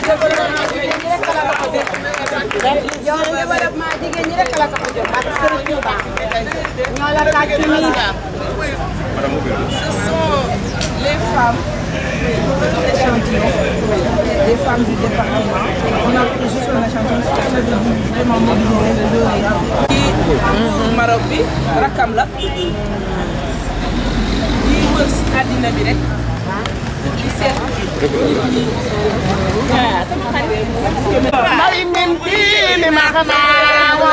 les femmes des femmes du département. On a pris juste un échantillon vraiment mobilisé le Maroc bi rakam la yi wër si àddina bi rek di seet may min fii ma xanaawo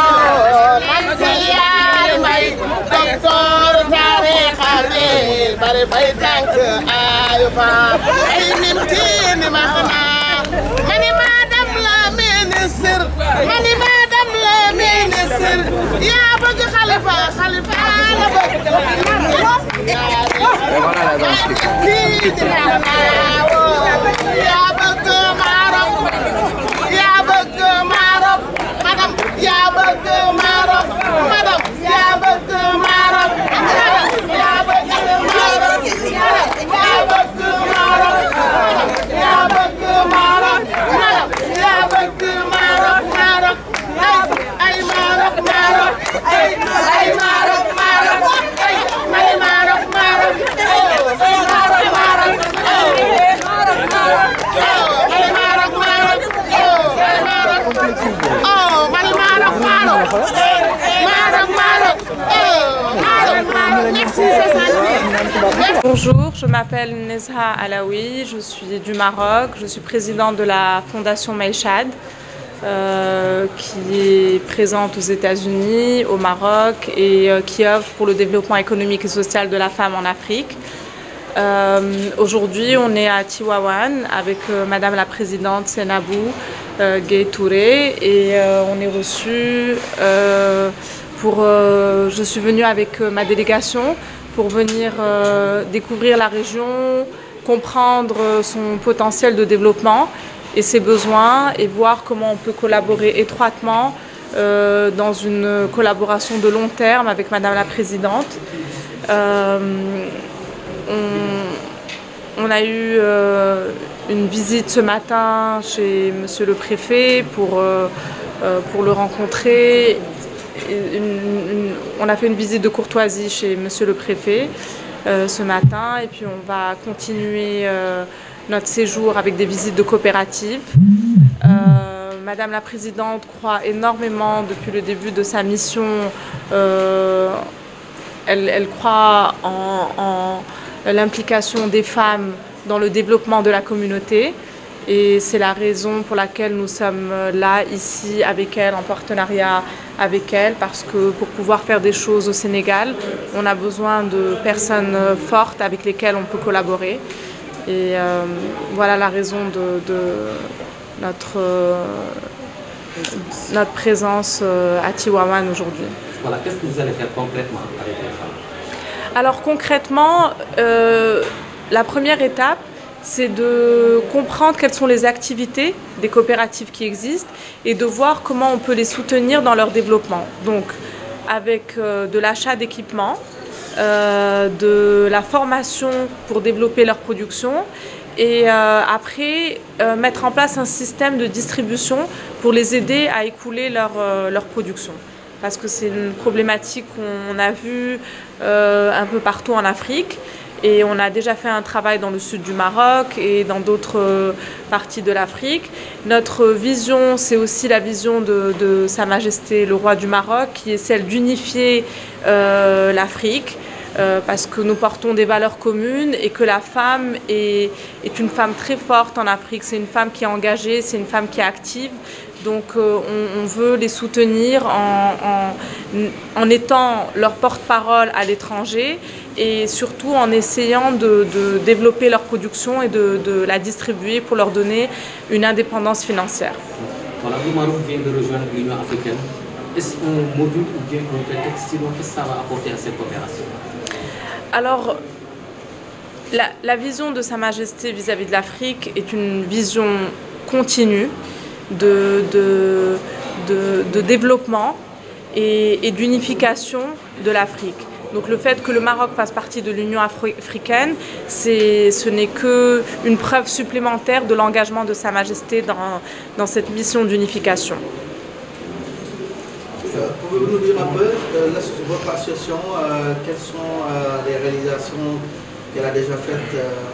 man si yaay may docteur taarixale bari fay tànk ayu fa may min fii ma xanaa mani madame la ministre mani madame la ministre yaa bëgg xalifa xalifa la bëgg Bonjour, je m'appelle Nezha Alaoui, je suis du Maroc, je suis présidente de la Fondation Maïchad qui est présente aux États-Unis, au Maroc et qui œuvre pour le développement économique et social de la femme en Afrique. Aujourd'hui, on est à Tivaouane avec Madame la Présidente Seynabou Gueye Touré et on est reçu je suis venue avec ma délégation pour venir découvrir la région, comprendre son potentiel de développement et ses besoins et voir comment on peut collaborer étroitement dans une collaboration de long terme avec Madame la Présidente. On a eu une visite ce matin chez Monsieur le Préfet pour le rencontrer. On a fait une visite de courtoisie chez Monsieur le Préfet ce matin et puis on va continuer notre séjour avec des visites de coopératives. Madame la Présidente croit énormément depuis le début de sa mission, elle croit en l'implication des femmes dans le développement de la communauté. Et c'est la raison pour laquelle nous sommes là, ici, avec elle, en partenariat avec elle, parce que pour pouvoir faire des choses au Sénégal, on a besoin de personnes fortes avec lesquelles on peut collaborer. Et voilà la raison de notre présence à Tivaouane aujourd'hui. Voilà, qu'est-ce que vous allez faire concrètement avec les femmes? Alors concrètement, la première étape, c'est de comprendre quelles sont les activités des coopératives qui existent et de voir comment on peut les soutenir dans leur développement. Donc avec de l'achat d'équipements, de la formation pour développer leur production et après mettre en place un système de distribution pour les aider à écouler leur production. Parce que c'est une problématique qu'on a vue un peu partout en Afrique. Et on a déjà fait un travail dans le sud du Maroc et dans d'autres parties de l'Afrique. Notre vision, c'est aussi la vision de Sa Majesté le Roi du Maroc, qui est celle d'unifier l'Afrique, parce que nous portons des valeurs communes et que la femme est une femme très forte en Afrique. C'est une femme qui est engagée, c'est une femme qui est active. Donc on veut les soutenir en étant leur porte-parole à l'étranger et surtout en essayant de développer leur production et de la distribuer pour leur donner une indépendance financière. Voilà, le Maroc vient de rejoindre l'Union africaine. Est-ce un module ou bien un prétexte, sinon qu'est-ce que ça va apporter à cette coopération? Alors, la vision de Sa Majesté vis-à-vis de l'Afrique est une vision continue de développement et d'unification de l'Afrique. Donc le fait que le Maroc fasse partie de l'Union africaine, ce n'est qu'une preuve supplémentaire de l'engagement de Sa Majesté dans cette mission d'unification. Pouvez-vous nous dire un peu, votre association, quelles sont les réalisations qu'elle a déjà faites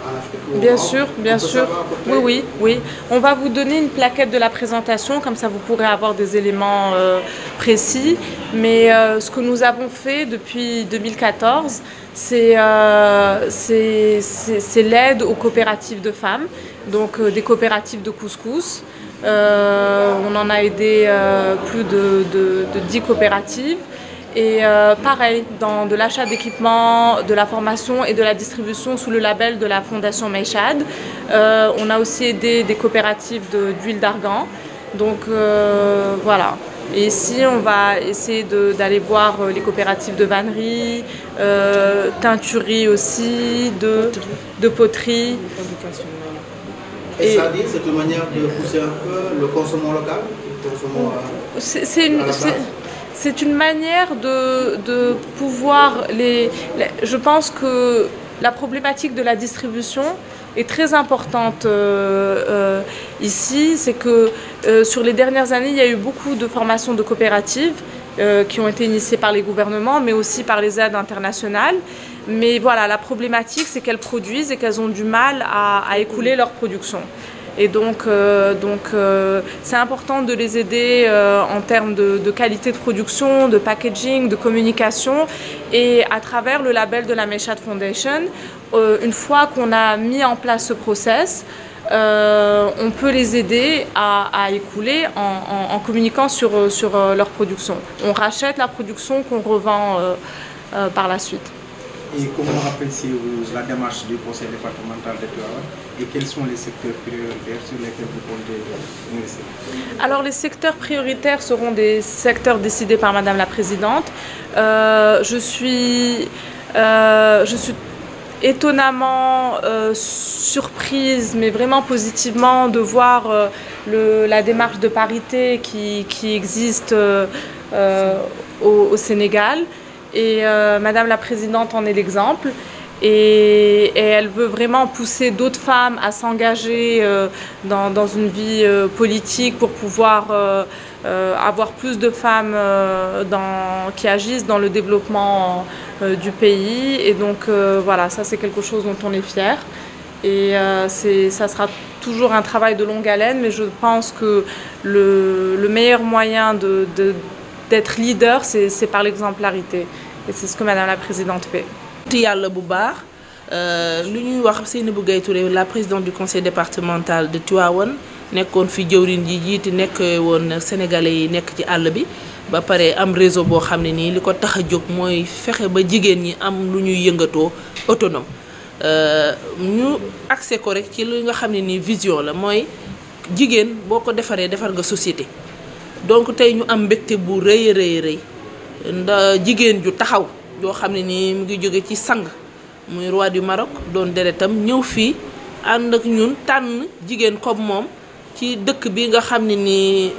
en Afrique? Bien sûr, bien sûr. Oui. On va vous donner une plaquette de la présentation, comme ça vous pourrez avoir des éléments précis. Mais ce que nous avons fait depuis 2014, c'est l'aide aux coopératives de femmes, donc des coopératives de couscous. On en a aidé plus de 10 coopératives. Et pareil, dans de l'achat d'équipements, de la formation et de la distribution sous le label de la Fondation Meishad. On a aussi aidé des coopératives d'huile d'argan. Donc voilà. Et ici, on va essayer d'aller voir les coopératives de vannerie, teinturerie aussi, de poterie. Et ça dit, c'est une manière de pousser un peu le consommant local, c'est une manière de pouvoir je pense que la problématique de la distribution est très importante ici. C'est que sur les dernières années, il y a eu beaucoup de formations de coopératives qui ont été initiées par les gouvernements, mais aussi par les aides internationales. Mais voilà, la problématique, c'est qu'elles produisent et qu'elles ont du mal à écouler leur production. Et donc c'est important de les aider en termes de qualité de production, de packaging, de communication. Et à travers le label de la Meishad Foundation, une fois qu'on a mis en place ce process, on peut les aider à écouler en communiquant sur leur production. On rachète la production qu'on revend par la suite. Et comment appréciez-vous la démarche du conseil départemental de Tivaouane et quels sont les secteurs prioritaires sur lesquels vous comptez investir? Alors les secteurs prioritaires seront des secteurs décidés par Madame la Présidente. Je suis étonnamment surprise, mais vraiment positivement, de voir la démarche de parité qui existe au Sénégal. Et Madame la Présidente en est l'exemple. Et elle veut vraiment pousser d'autres femmes à s'engager dans une vie politique pour pouvoir avoir plus de femmes qui agissent dans le développement du pays. Et donc voilà, ça c'est quelque chose dont on est fier. Et ça sera toujours un travail de longue haleine, mais je pense que le meilleur moyen d'être leader, c'est par l'exemplarité. Et c'est ce que Madame la Présidente fait. La présidente du conseil départemental de Tivaouane, nekkoon fi jëwriñ ji jiite nekk woon sénégalais yi nekk ci àll bi ba pare am réseau boo xam ne nii li ko tax a jóg mooy fexe ba jigéen ñi am lu ñuy yëngatoo autonome. Ñu accès ko rek ci li nga xam ne nii vision la mooy jigéen boo ko defaree defar nga société. Donc tey ñu am mbégte bu rëy ndax jigéen ju taxaw joo xam ne nii mu ngi jóge ci sang muy roi du Maroc doon deretam ñëw fii ànd ak ñun tànn jigéen comme moom ci dëkk bi nga xam ne nii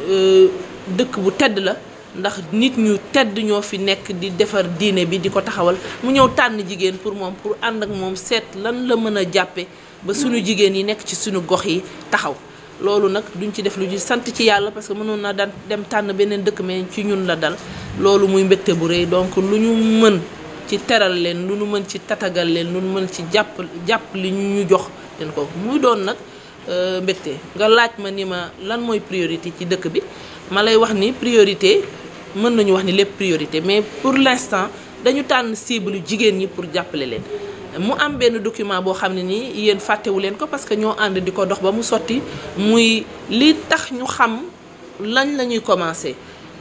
dëkk bu tedd la ndax nit ñu tedd ñoo fi nekk di defar diine bi di ko taxawal mu ñëw tànn jigéen pour ànd ak moom seet lan la mën a jàppe ba suñu jigéen yi nekk ci suñu gox yi taxaw. Loolu nag duñ ci def lu ñu sant ci yàlla parce que mënoon na dem tànn beneen dëkk mais ci ñun la dal loolu muy mbégte bu rëy donc lu ñu mën ci teral leen lu ñu mën ci tatagal leen lu ñu mën ci jàpp li ñu jox leen ko muy doon nag mbégte nga laaj ma ni ma lan mooy priorité ci dëkk bi ma lay wax ni priorité mën nañu wax ni lépp priorité mais pour l'instant dañu tànn cible jigéen ñi pour jàppale leen. Mu am benn document boo xam ne nii yéen fàttewu leen ko parce que ñoo ànd di ko dox ba mu sotti muy li tax ñu xam lañ la ñuy commencer.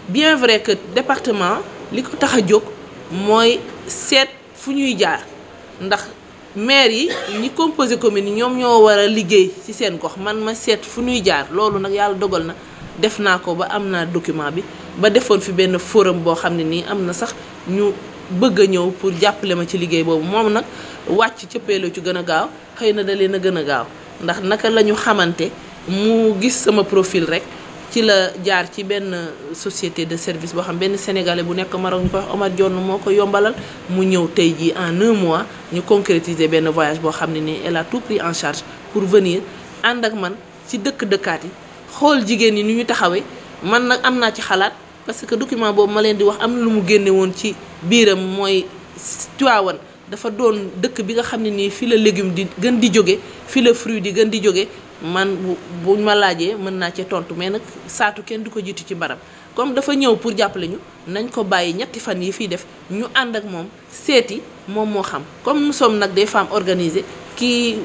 Bien vrai que département li ko tax a jóg mooy seet fu ñuy jaar ndax maire yi ñi composé commune yi ñoom ñoo war a liggéey ci seen gox man ma seet fu ñuy jaar loolu nag yàlla dogal na def naa ko ba am naa document bi ba defoon fi benn forum boo xam ne nii am na sax ñu bëgg a ñëw pour jàppale ma ci liggéey boobu moom nag wàcc cëppeelu ci gën a gaaw xëy na da leen a gën a gaaw ndax naka la ñu xamante mu gis sama profil rek ci la jaar ci benn société de service boo xam benn sénégalais bu nekk Maroc ñu koy wax Omar Dione moo ko yombalal mu ñëw tey jii en 1 mois ñu concrétiser benn voyage boo xam ne nii elle a tout pris en charge pour venir ànd ak man ci dëkk-dëkkaat yi xool jigéen ñi ni ñu taxawee man nag am naa ci xalaat parce que document boobu ma leen di wax am na lu mu génne woon ci biiram mooy Tivaouane dafa doon dëkk bi nga xam ne nii fi la légume di gën di jóge fi la fruit di gën di jóge man buñ ma laajee mën naa cee tontu mais nag saatu kenn du ko jiitu ci mbaram comme dafa ñëw pour jàppale ñu nañ ko bàyyi ñetti fan yi fiy def ñu ànd ak moom seeti moom moo xam comme nous sommes nag des femmes organisées qui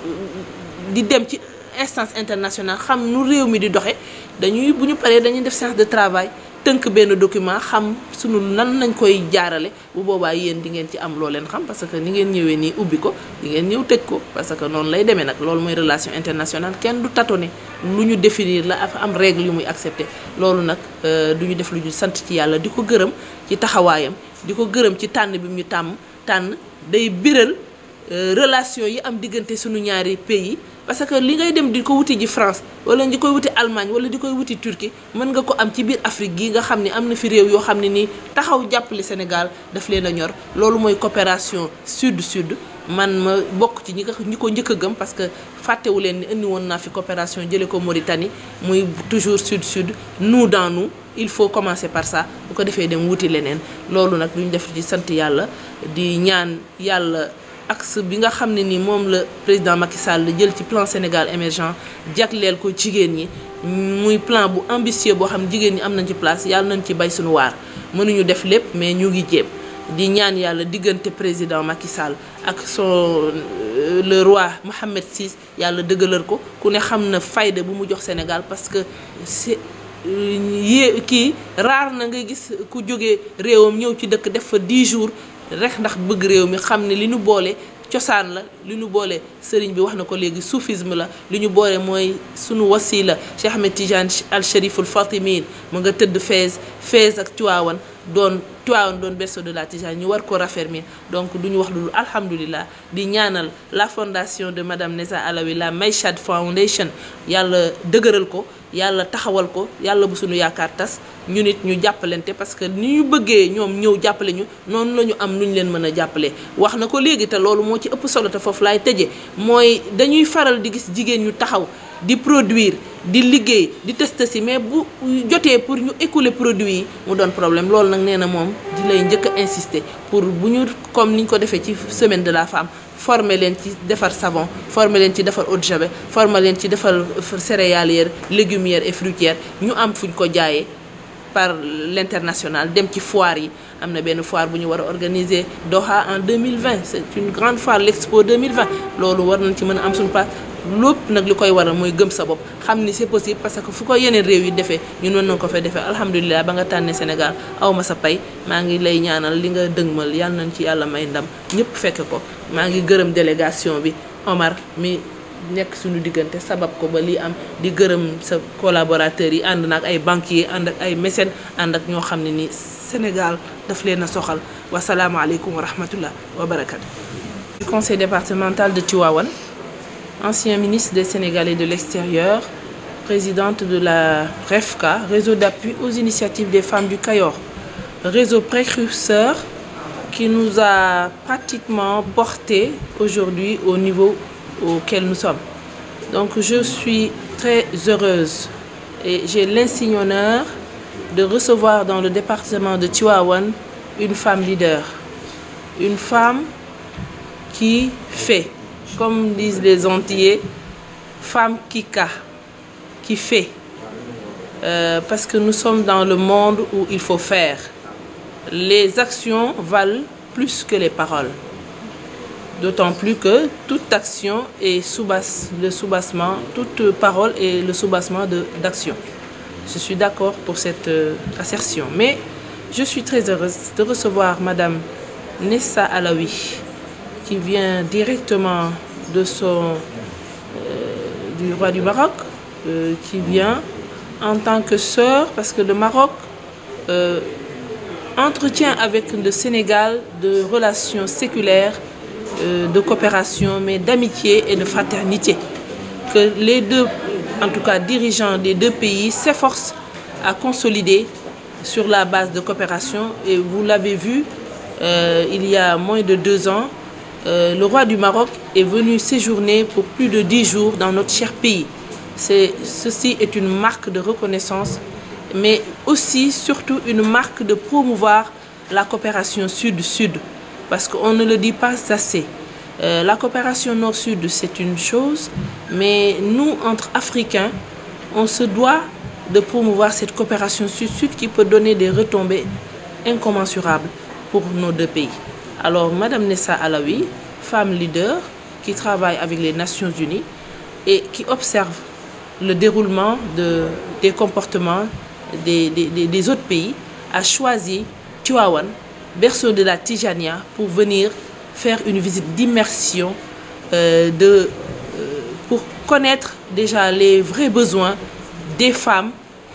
di dem ci instance internationale xam nu réew mi di doxe dañuy bu ñu paree dañuy def séance de travail tënk benn document xam sunu nan nañ koy jaarale bu boobaa yéen di ngeen ci am loo leen xam parce que ni ngeen ñëwee nii ubbi ko di ngeen ñëw tëj ko parce que noonu lay demee nag loolu mooy relation internationale kenn du tâtonner lu ñu définir la am règle yu muy accepter loolu nag du ñu def lu ñu sant ci yàlla di ko gërëm ci taxawaayam di ko gërëm ci tànn bi ñu tànn day biral relation yi am diggante sunu ñaari pays parce que li ngay dem di ko wuti ji France wala di koy wuti Allemagne wala di koy wuti Turquie mën nga ko am ci biir Afrique gi nga xam ne am na fi réew yoo xam ne nii taxaw jàppale Sénégal daf leen a ñor loolu mooy coopération sud-sud man ma bokk ci ñi ko njëkk a gëm parce que fàttewu leen ni indi woon naa fi coopération jëlee ko Mauritanie muy toujours sud-sud nous dans nous il faut commencer par ça bu ko defee dem wuti leneen loolu nag duñ def ci sant yàlla di ñaan yàlla axe bi nga xam ne ni moom la président Macky Sall jël ci plan Sénégal émergent jagleel ko jigéen ñi muy plan bu ambitieux boo xam ne jigéen ñi am nañ ci place yàlla nañ ci bay suñu waar mënuñu def lépp mais ñu ngi jéem di ñaan yàlla diggante président Macky Sall ak le roi Mohammed VI yàlla dëggalal ko ku ne xam na fayda bu mu jox Sénégal parce que c'est kii raar na nga gis ku jógee réewam ñëw ci dëkk def fa 10 jours rek ndax bëgg réew mi xam ne li ñu boole cosaan la li ñu boole sëriñ bi wax na ko léegi soufisme la li ñu boole mooy sunu wasila Cheikh Ahmed Tidiane al Cheriful Fatimin mu nga tëdd Fès ak Tivaouane doon berceau de la Tijane ñu war ko raffermir donc du ñu wax lu alhamdulilah di ñaanal la fondation de madame Nessa Alawi la Maychad Foundation yàlla dëgëral ko yàlla taxawal ko yàlla bu suñu yaakaar tas ñu nit ñu jàppalante parce que ni ñu bëggee ñoom ñëw jàppale ñu noonu la ñu am lu ñu leen mën a jàppale wax na ko léegi te loolu moo ci ëpp solo te foofu laay tëje mooy dañuy faral di gis jigéen ñu taxaw di produire di liggéey di test si mais bu jotee pour ñu écouler produit yi mu doon problème loolu nag nee na moom di lay njëkk a insister pour bu ñu comme ni ñu ko defee ci semaine de la femme former leen ci defar savon former leen ci defar eau de javel former leen ci defar céréalière légumière et fruitière ñu am fuñ ko jaayee par l'international dem ci foire yi am na benn foire bu ñu war a organiser Doha en 2020 c'est une grande foire l'Expo 2020 loolu war nañ ci mën a am suñu part lépp nag li koy waral mooy gëm sa bopp xam ni c'est possible parce que fu ko yeneen réew yi defee ñun mën nañ ko fay defee alhamdulilah ba nga tànnee Sénégal awma sa pay maa ngi lay ñaanal li nga dëgmal yàlla nañ ci yàlla may ndam ñëpp fekk ko maa ngi gërëm délégation bi Omar mi nekk suñu diggante sabab ko ba lii am di gërëm sa collaborateurs yi ànd na ak ay banquiers ànd ak ay mécènes ànd ak ñoo xam ne ni Sénégal daf leen a soxal wasalaamaaleykum wa rahmatullah wa barakatu. Du conseil départemental de Tivaouane, ancien ministre des Sénégalais de l'extérieur, présidente de la REFCA, réseau d'appui aux initiatives des femmes du Cayor, réseau précurseur qui nous a pratiquement porté aujourd'hui au niveau auquel nous sommes. Donc je suis très heureuse et j'ai l'insigne honneur de recevoir dans le département de Tivaouane une femme leader, une femme qui fait, comme disent les Antillais, femme qui fait. Parce que nous sommes dans le monde où il faut faire. Les actions valent plus que les paroles. D'autant plus que toute action est le soubassement, toute parole est le soubassement d'action. Je suis d'accord pour cette assertion. Mais je suis très heureuse de recevoir Madame Nessa Alawi, qui vient directement de du roi du Maroc, qui vient en tant que sœur, parce que le Maroc entretient avec le Sénégal de relations séculaires, de coopération, mais d'amitié et de fraternité. Que les deux, en tout cas dirigeants des deux pays, s'efforcent à consolider sur la base de coopération. Et vous l'avez vu, il y a moins de 2 ans, le roi du Maroc est venu séjourner pour plus de 10 jours dans notre cher pays. Ceci est une marque de reconnaissance, mais aussi, surtout, une marque de promouvoir la coopération sud-sud, parce qu'on ne le dit pas assez. La coopération nord-sud, c'est une chose, mais nous, entre Africains, on se doit de promouvoir cette coopération sud-sud qui peut donner des retombées incommensurables pour nos 2 pays. Alors, Madame Nessa Alaoui, femme leader qui travaille avec les Nations Unies et qui observe le déroulement des comportements des autres pays, a choisi Tivaouane, berceau de la Tijania, pour venir faire une visite d'immersion pour connaître déjà les vrais besoins des femmes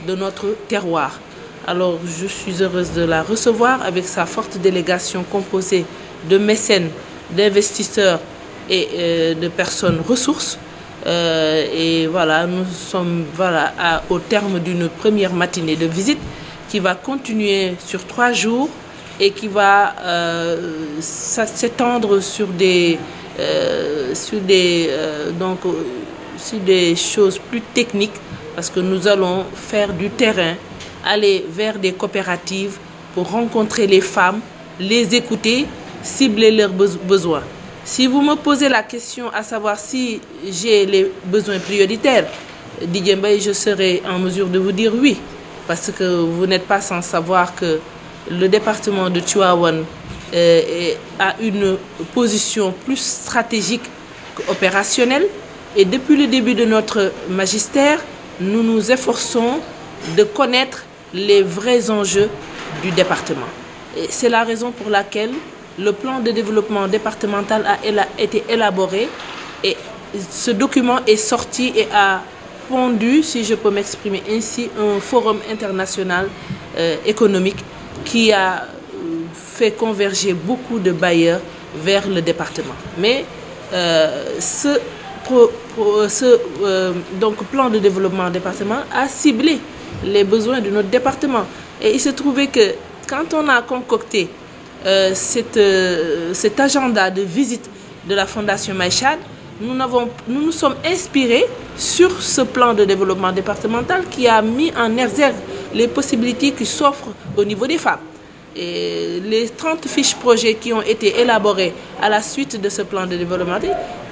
de notre terroir. Alors je suis heureuse de la recevoir avec sa forte délégation composée de mécènes, d'investisseurs et de personnes ressources. Et voilà, nous sommes au terme d'une première matinée de visite qui va continuer sur 3 jours et qui va s'étendre sur des choses plus techniques, parce que nous allons faire du terrain, aller vers des coopératives pour rencontrer les femmes, les écouter, cibler leurs besoins. Si vous me posez la question à savoir si j'ai les besoins prioritaires, Didier Mbaye, je serai en mesure de vous dire oui, parce que vous n'êtes pas sans savoir que le département de Tivaouane a une position plus stratégique qu'opérationnelle, et depuis le début de notre magistère, nous nous efforçons de connaître les vrais enjeux du département. C'est la raison pour laquelle le plan de développement départemental a été élaboré, et ce document est sorti et a pondu, si je peux m'exprimer ainsi, un forum international économique qui a fait converger beaucoup de bailleurs vers le département. Mais ce plan de développement départemental a ciblé les besoins de notre département. Et il se trouvait que quand on a concocté cet agenda de visite de la Fondation Maïchad, nous nous sommes inspirés sur ce plan de développement départemental qui a mis en exergue les possibilités qui s'offrent au niveau des femmes. Et les 30 fiches projets qui ont été élaborées à la suite de ce plan de développement,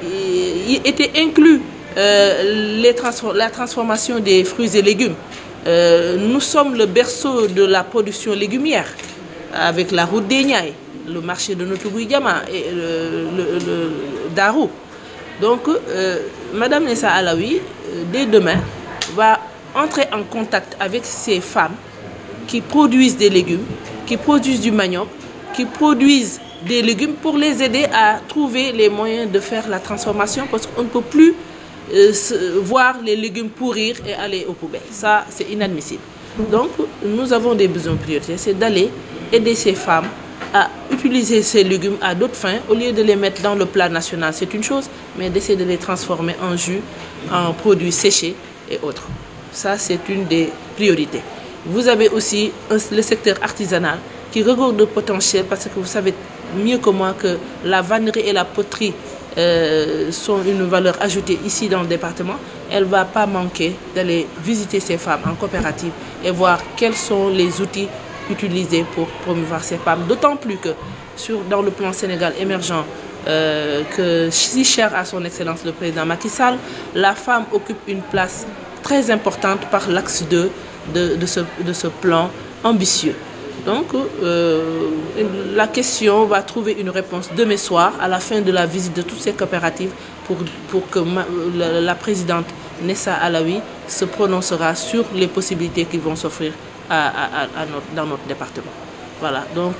il était inclus la transformation des fruits et légumes. Nous sommes le berceau de la production légumière, avec la route des Niayes, le marché de Notougouyama et le Darou. Donc, Madame Nessa Alaoui, dès demain, va entrer en contact avec ces femmes qui produisent des légumes, qui produisent du manioc, qui produisent des légumes, pour les aider à trouver les moyens de faire la transformation, parce qu'on ne peut plus voir les légumes pourrir et aller aux poubelles. Ça, c'est inadmissible. Donc, nous avons des besoins prioritaires, c'est d'aller aider ces femmes à utiliser ces légumes à d'autres fins, au lieu de les mettre dans le plat national, c'est une chose, mais d'essayer de les transformer en jus, en produits séchés et autres. Ça, c'est une des priorités. Vous avez aussi le secteur artisanal qui regorge de potentiel, parce que vous savez mieux que moi que la vannerie et la poterie sont une valeur ajoutée ici dans le département. Elle ne va pas manquer d'aller visiter ces femmes en coopérative et voir quels sont les outils utilisés pour promouvoir ces femmes. D'autant plus que dans le plan Sénégal émergent, que si cher à son Excellence le Président Macky Sall, la femme occupe une place très importante par l'axe 2 de ce plan ambitieux. Donc, la question va trouver une réponse demain soir à la fin de la visite de toutes ces coopératives pour que la présidente Nessa Alaoui se prononcera sur les possibilités qui vont s'offrir dans notre département. Voilà, donc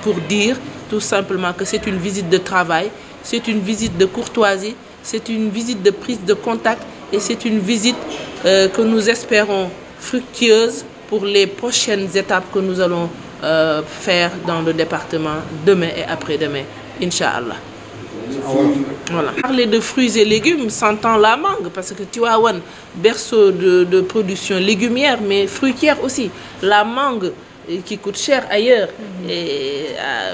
pour dire tout simplement que c'est une visite de travail, c'est une visite de courtoisie, c'est une visite de prise de contact et c'est une visite que nous espérons fructueuse pour les prochaines étapes que nous allons faire dans le département demain et après-demain, Inch'Allah. Voilà. Parler de fruits et légumes, s'entend la mangue, parce que Tivaouane, berceau de production légumière, mais fruitière aussi. La mangue qui coûte cher ailleurs, et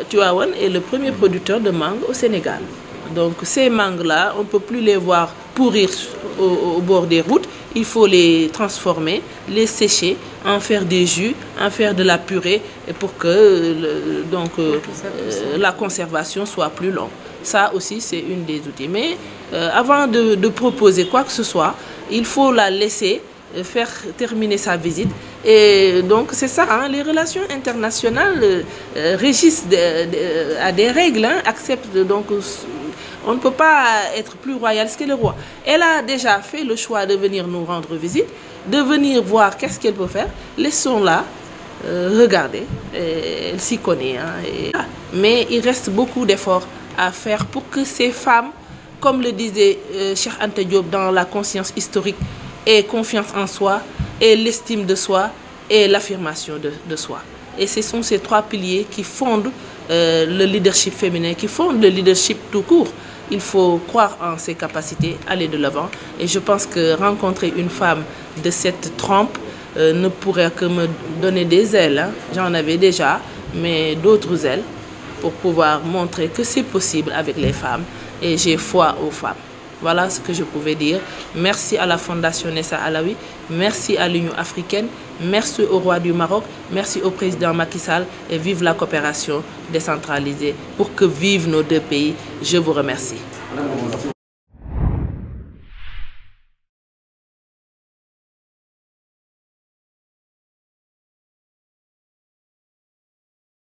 Tivaouane est le premier producteur de mangue au Sénégal. Donc ces mangues-là, on ne peut plus les voir pourrir au bord des routes. Il faut les transformer, les sécher, en faire des jus, en faire de la purée, et pour que la conservation soit plus longue. Ça aussi, c'est une des outils. Mais avant de proposer quoi que ce soit, il faut la laisser faire terminer sa visite. Et donc, c'est ça, hein, les relations internationales régissent à des règles, hein, acceptent. Donc, on ne peut pas être plus royaliste que le roi. Elle a déjà fait le choix de venir nous rendre visite, de venir voir qu'est-ce qu'elle peut faire. Laissons-la regarder. Elle s'y connaît. Hein, mais il reste beaucoup d'efforts à faire pour que ces femmes, comme le disait Cheikh Anta Diop dans la conscience historique, aient confiance en soi, et l'estime de soi et l'affirmation de soi. Et ce sont ces trois piliers qui fondent le leadership féminin, qui fondent le leadership tout court. Il faut croire en ses capacités, aller de l'avant. Et je pense que rencontrer une femme de cette trempe ne pourrait que me donner des ailes. Hein. J'en avais déjà, mais d'autres ailes pour pouvoir montrer que c'est possible avec les femmes. Et j'ai foi aux femmes. Voilà ce que je pouvais dire. Merci à la Fondation Nessa Alaoui, merci à l'Union africaine, merci au roi du Maroc, merci au président Macky Sall, et vive la coopération décentralisée pour que vivent nos deux pays. Je vous remercie.